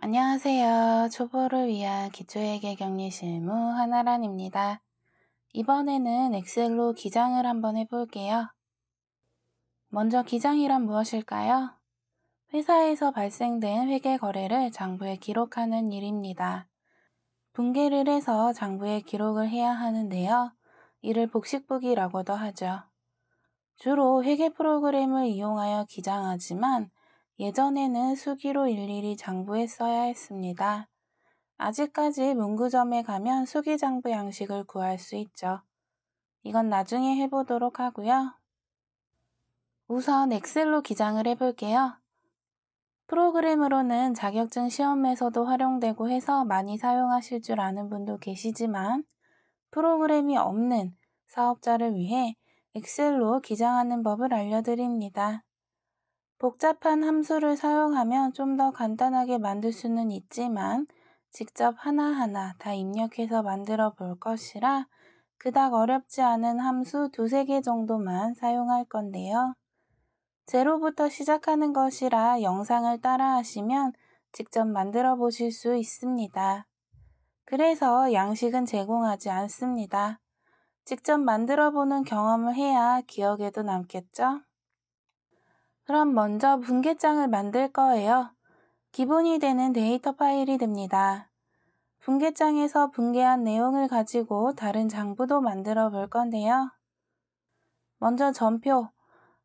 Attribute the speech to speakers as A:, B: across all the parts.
A: 안녕하세요. 초보를 위한 기초회계 격리 실무 한아란입니다. 이번에는 엑셀로 기장을 한번 해볼게요. 먼저 기장이란 무엇일까요? 회사에서 발생된 회계 거래를 장부에 기록하는 일입니다. 분계를 해서 장부에 기록을 해야 하는데요. 이를 복식부기라고도 하죠. 주로 회계 프로그램을 이용하여 기장하지만 예전에는 수기로 일일이 장부에 써야 했습니다. 아직까지 문구점에 가면 수기장부 양식을 구할 수 있죠. 이건 나중에 해보도록 하고요. 우선 엑셀로 기장을 해볼게요. 프로그램으로는 자격증 시험에서도 활용되고 해서 많이 사용하실 줄 아는 분도 계시지만 프로그램이 없는 사업자를 위해 엑셀로 기장하는 법을 알려드립니다. 복잡한 함수를 사용하면 좀 더 간단하게 만들 수는 있지만 직접 하나하나 다 입력해서 만들어 볼 것이라 그닥 어렵지 않은 함수 두세 개 정도만 사용할 건데요. 제로부터 시작하는 것이라 영상을 따라 하시면 직접 만들어 보실 수 있습니다. 그래서 양식은 제공하지 않습니다. 직접 만들어 보는 경험을 해야 기억에도 남겠죠? 그럼 먼저 분계장을 만들 거예요. 기본이 되는 데이터 파일이 됩니다. 분계장에서 분계한 내용을 가지고 다른 장부도 만들어 볼 건데요. 먼저 전표,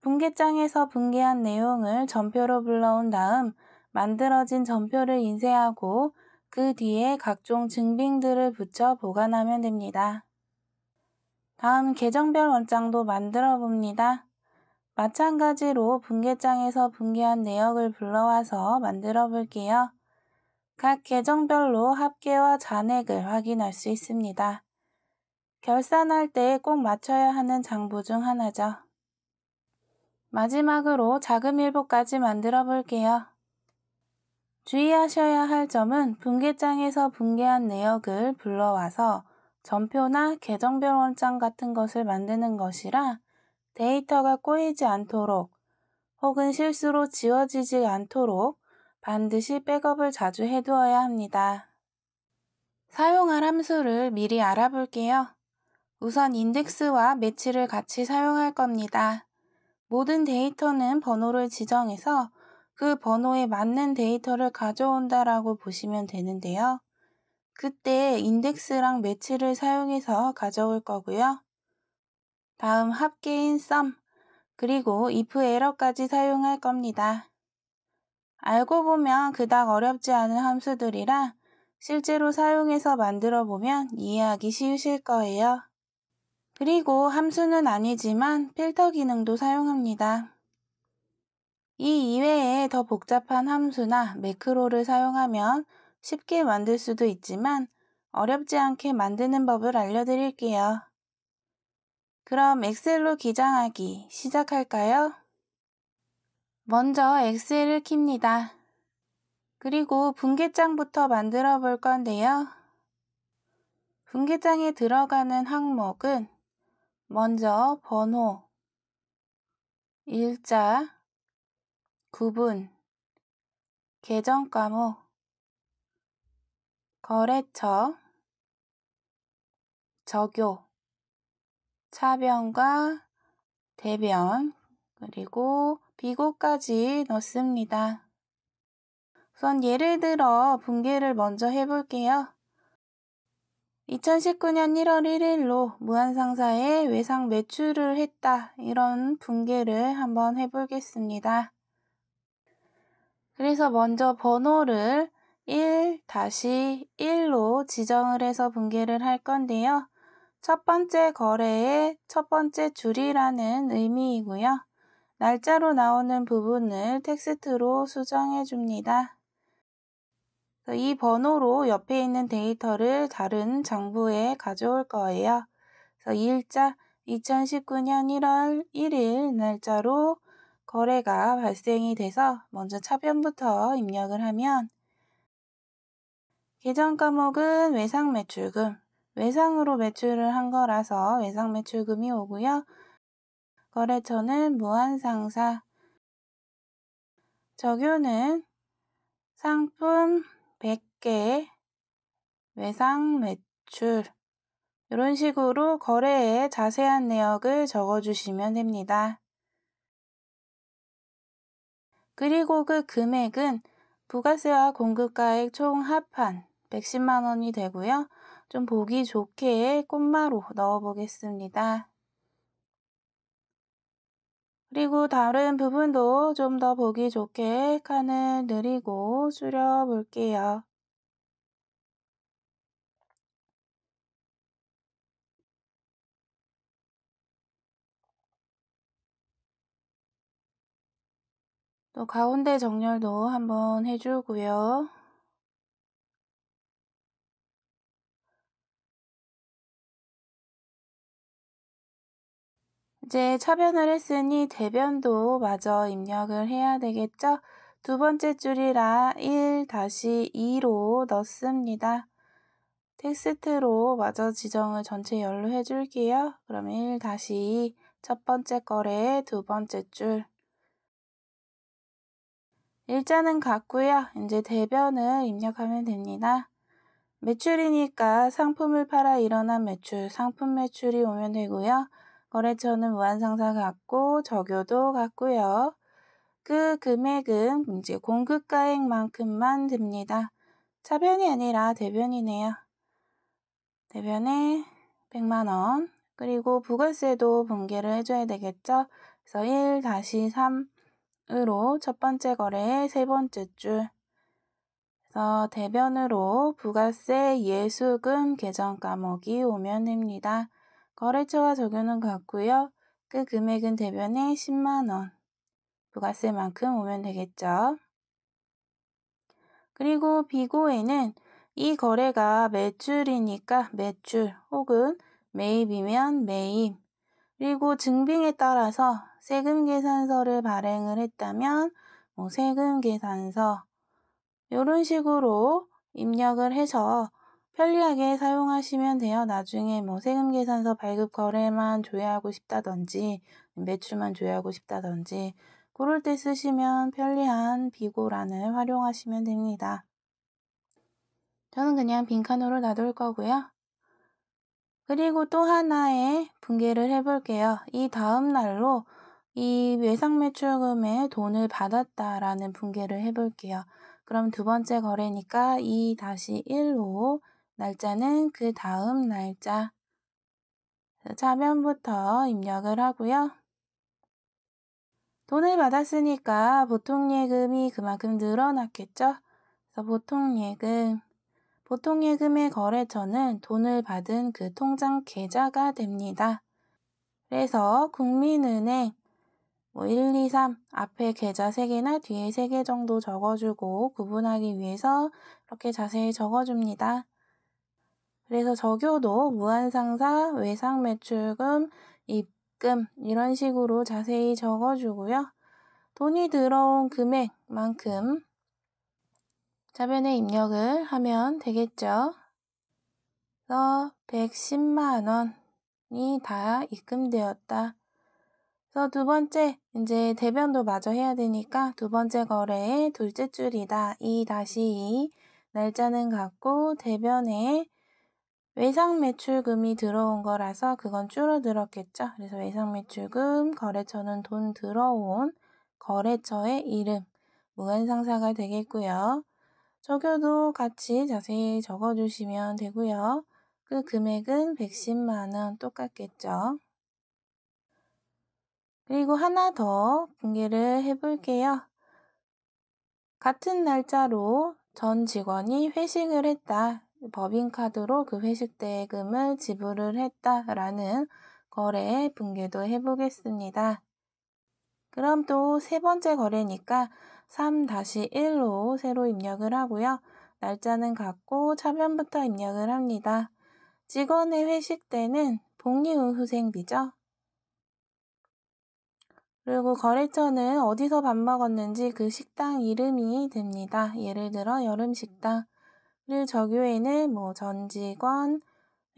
A: 분계장에서 분계한 내용을 전표로 불러온 다음 만들어진 전표를 인쇄하고 그 뒤에 각종 증빙들을 붙여 보관하면 됩니다. 다음 계정별 원장도 만들어 봅니다. 마찬가지로 분계장에서 분계한 내역을 불러와서 만들어 볼게요. 각 계정별로 합계와 잔액을 확인할 수 있습니다. 결산할 때 꼭 맞춰야 하는 장부 중 하나죠. 마지막으로 자금일보까지 만들어 볼게요. 주의하셔야 할 점은 분계장에서 분계한 내역을 불러와서 전표나 계정별 원장 같은 것을 만드는 것이라 데이터가 꼬이지 않도록 혹은 실수로 지워지지 않도록 반드시 백업을 자주 해두어야 합니다. 사용할 함수를 미리 알아볼게요. 우선 인덱스와 매치를 같이 사용할 겁니다. 모든 데이터는 번호를 지정해서 그 번호에 맞는 데이터를 가져온다라고 보시면 되는데요. 그때 인덱스랑 매치를 사용해서 가져올 거고요. 다음 합계인 sum, 그리고 if 에러까지 사용할 겁니다. 알고 보면 그닥 어렵지 않은 함수들이라 실제로 사용해서 만들어 보면 이해하기 쉬우실 거예요. 그리고 함수는 아니지만 필터 기능도 사용합니다. 이 이외에 더 복잡한 함수나 매크로를 사용하면 쉽게 만들 수도 있지만 어렵지 않게 만드는 법을 알려드릴게요. 그럼 엑셀로 기장하기 시작할까요? 먼저 엑셀을 킵니다. 그리고 분계장부터 만들어 볼 건데요. 분계장에 들어가는 항목은 먼저 번호, 일자, 구분, 계정 과목, 거래처, 적요, 차변과 대변, 그리고 비고까지 넣습니다. 우선 예를 들어 분계를 먼저 해볼게요. 2019년 1월 1일로 무한상사에 외상 매출을 했다. 이런 분계를 한번 해보겠습니다. 그래서 먼저 번호를 1-1로 지정을 해서 분계를 할 건데요. 첫 번째 거래의 첫 번째 줄이라는 의미이고요. 날짜로 나오는 부분을 텍스트로 수정해 줍니다. 이 번호로 옆에 있는 데이터를 다른 장부에 가져올 거예요. 그래서 일자 2019년 1월 1일 날짜로 거래가 발생이 돼서 먼저 차변부터 입력을 하면 계정 과목은 외상 매출금, 외상으로 매출을 한 거라서 외상 매출금이 오고요. 거래처는 무한상사, 적요는 상품 100개 외상 매출 이런 식으로 거래의 자세한 내역을 적어주시면 됩니다. 그리고 그 금액은 부가세와 공급가액 총 합한 110만 원이 되고요. 좀 보기 좋게 콤마로 넣어 보겠습니다. 그리고 다른 부분도 좀 더 보기 좋게 칸을 느리고 줄여 볼게요. 또 가운데 정렬도 한번 해주고요. 이제 차변을 했으니 대변도 마저 입력을 해야 되겠죠? 두 번째 줄이라 1-2로 넣습니다. 텍스트로 마저 지정을 전체 열로 해줄게요. 그럼 1-2 첫 번째 거래 두 번째 줄. 일자는 같고요. 이제 대변을 입력하면 됩니다. 매출이니까 상품을 팔아 일어난 매출, 상품 매출이 오면 되고요. 거래처는 무한상사 같고 적요도 같고요. 그 금액은 이제 공급가액만큼만 듭니다. 차변이 아니라 대변이네요. 대변에 100만 원. 그리고 부가세도 분개를 해줘야 되겠죠. 그래서 1-3으로 첫 번째 거래의 세 번째 줄. 그래서 대변으로 부가세 예수금 계정 까먹이 오면 됩니다. 거래처와 적요는 같고요. 그 금액은 대변에 10만 원. 부가세만큼 오면 되겠죠. 그리고 비고에는 이 거래가 매출이니까 매출 혹은 매입이면 매입, 그리고 증빙에 따라서 세금 계산서를 발행을 했다면 세금 계산서 이런 식으로 입력을 해서 편리하게 사용하시면 돼요. 나중에 세금 계산서 발급 거래만 조회하고 싶다든지 매출만 조회하고 싶다든지 그럴 때 쓰시면 편리한 비고란을 활용하시면 됩니다. 저는 그냥 빈칸으로 놔둘 거고요. 그리고 또 하나의 분개를 해볼게요. 이 다음 날로 이 외상매출금에 돈을 받았다라는 분개를 해볼게요. 그럼 두 번째 거래니까 2-1로 날짜는 그 다음 날짜. 차변부터 입력을 하고요. 돈을 받았으니까 보통예금이 그만큼 늘어났겠죠? 그래서 보통예금의 거래처는 돈을 받은 그 통장 계좌가 됩니다. 그래서 국민은행 1, 2, 3 앞에 계좌 3개나 뒤에 3개 정도 적어주고 구분하기 위해서 이렇게 자세히 적어줍니다. 그래서 적요도 무한상사, 외상매출금, 입금 이런 식으로 자세히 적어주고요. 돈이 들어온 금액만큼 차변에 입력을 하면 되겠죠. 그래서 110만 원이 다 입금되었다. 그래서 두 번째, 이제 대변도 마저 해야 되니까 두 번째 거래의 둘째 줄이다. 2-2. 날짜는 같고 대변에 외상매출금이 들어온 거라서 그건 줄어들었겠죠. 그래서 외상매출금, 거래처는 돈 들어온 거래처의 이름, 무한상사가 되겠고요. 적요도 같이 자세히 적어주시면 되고요. 그 금액은 110만 원 똑같겠죠. 그리고 하나 더 분개를 해볼게요. 같은 날짜로 전 직원이 회식을 했다. 법인카드로 그 회식 대금을 지불을 했다라는 거래 분개도 해보겠습니다. 그럼 또 세 번째 거래니까 3-1로 새로 입력을 하고요. 날짜는 같고 차변부터 입력을 합니다. 직원의 회식 때는 복리후생비죠. 그리고 거래처는 어디서 밥 먹었는지 그 식당 이름이 됩니다. 예를 들어 여름식당. 그리고 적요에는 전 직원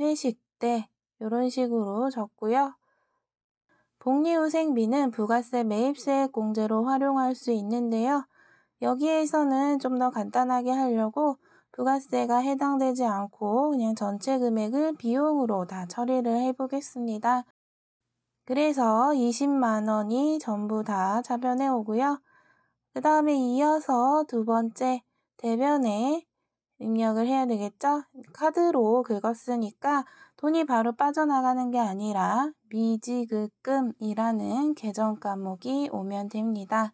A: 회식 때 이런 식으로 적고요. 복리후생비는 부가세 매입세액 공제로 활용할 수 있는데요. 여기에서는 좀 더 간단하게 하려고 부가세가 해당되지 않고 그냥 전체 금액을 비용으로 다 처리를 해보겠습니다. 그래서 20만 원이 전부 다 차변에 오고요. 그 다음에 이어서 두 번째 대변에 입력을 해야 되겠죠? 카드로 긁었으니까 돈이 바로 빠져나가는 게 아니라 미지급금이라는 계정 과목이 오면 됩니다.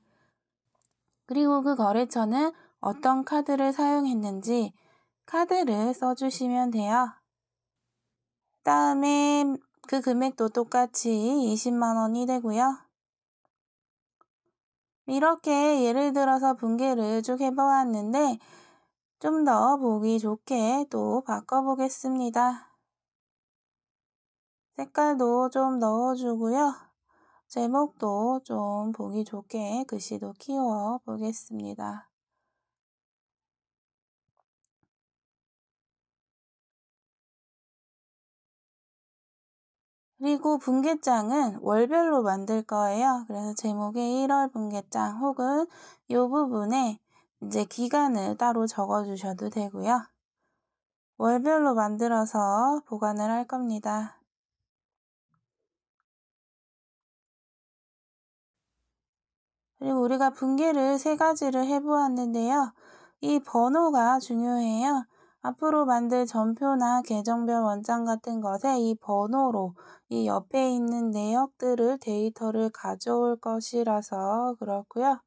A: 그리고 그 거래처는 어떤 카드를 사용했는지 카드를 써주시면 돼요. 다음에 그 금액도 똑같이 20만 원이 되고요. 이렇게 예를 들어서 분개를 쭉 해보았는데 좀 더 보기 좋게 또 바꿔보겠습니다. 색깔도 좀 넣어주고요. 제목도 좀 보기 좋게 글씨도 키워보겠습니다. 그리고 분개장은 월별로 만들 거예요. 그래서 제목에 1월 분개장 혹은 이 부분에 이제 기간을 따로 적어주셔도 되고요. 월별로 만들어서 보관을 할 겁니다. 그리고 우리가 분개를 3가지를 해보았는데요. 이 번호가 중요해요. 앞으로 만들 전표나 계정별 원장 같은 것에 이 번호로 이 옆에 있는 내역들을 데이터를 가져올 것이라서 그렇고요.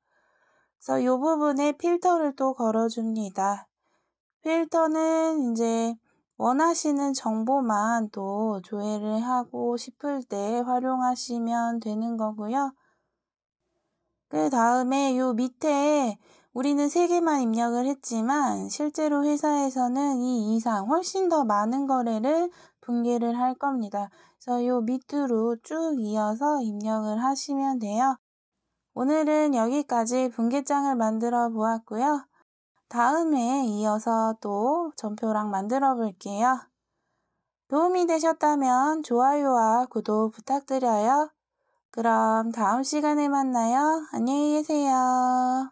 A: 그래서 이 부분에 필터를 또 걸어줍니다. 필터는 이제 원하시는 정보만 또 조회를 하고 싶을 때 활용하시면 되는 거고요. 그 다음에 요 밑에 우리는 3개만 입력을 했지만 실제로 회사에서는 이 이상 훨씬 더 많은 거래를 분개를 할 겁니다. 그래서 요 밑으로 쭉 이어서 입력을 하시면 돼요. 오늘은 여기까지 분개장을 만들어 보았고요. 다음에 이어서 또 전표랑 만들어 볼게요. 도움이 되셨다면 좋아요와 구독 부탁드려요. 그럼 다음 시간에 만나요. 안녕히 계세요.